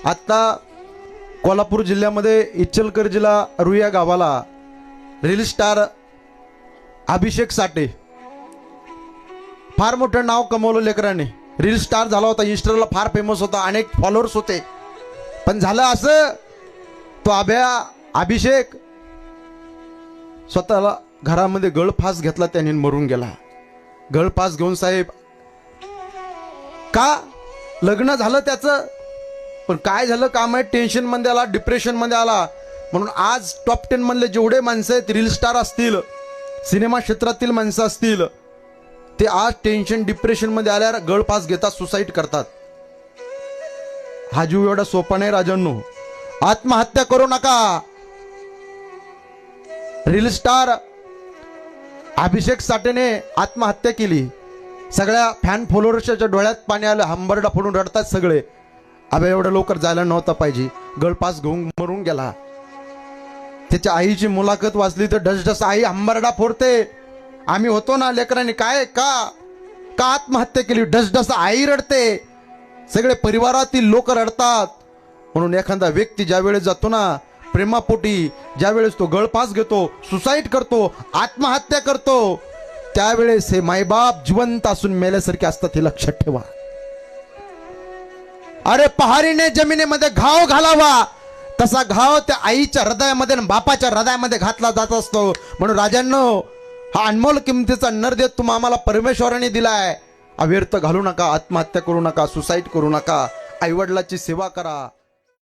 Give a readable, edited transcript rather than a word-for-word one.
आता कोल्हापूर जिल्ह्यामध्ये इचलकरंजीला रुया गावाला रील स्टार अभिषेक साठे फार मोठं नाव कमवलं लेकरांनी. रील स्टार झाला होता, इंस्टाला फार फेमस होता, अनेक फॉलोअर्स होते. पण झालं असं, तो अभिषेक स्वतःला घरामध्ये गळफास घेतला, त्याने मरून गेला. गळफास घेऊन साहेब का लग्न झालं त्याचं, पण काय झालं काम आहे, टेन्शन मध्ये आला, डिप्रेशन मध्ये आला. म्हणून आज टॉप 10 मधले जेवढे माणसं आहेत, रील स्टार असतील, सिनेमा क्षेत्रातील माणसं असतील, ते आज टेन्शन डिप्रेशन मध्ये आल्यावर गळफास घेतात, सुसाईड करतात. हा जीव एवढा सोपा नाही राजांनो. आत्महत्या करू नका. रील स्टार अभिषेक साठेने आत्महत्या केली. सगळ्या फॅन फॉलोअर्सच्या डोळ्यात पाणी आलं, हंबरडा फोडून रडतात सगळे. अबे एवढं लवकर जायला नव्हतं पाहिजे, गळफास घेऊन मरून गेला. त्याच्या आईची मुलाखत वाचली तर ढसढस आई हंबरडा फोडते. आम्ही होतो ना लेकरांनी, काय का का आत्महत्या केली, ढसढस आई रडते, सगळे परिवारातील लोक रडतात. म्हणून एखादा व्यक्ती ज्या वेळेस जातो ना प्रेमापोटी, ज्या वेळेस तो गळफास घेतो, सुसाईड करतो, आत्महत्या करतो, त्यावेळेस हे मायबाप जिवंत असून मेल्यासारखे असतात, हे लक्षात ठेवा. अरे पहारीने जमिनीमध्ये घाव घालावा, तसा घाव त्या आईच्या हृदयामध्ये आणि बापाच्या हृदयामध्ये घातला जात असतो. म्हणून राजांनो, हा अनमोल किमतीचा नरदेव तुम्हा आम्हाला परमेश्वराने दिलाय. अव्यर्थ घालू नका, आत्महत्या करू नका, सुसाईड करू नका, आईवडिलाची सेवा करा.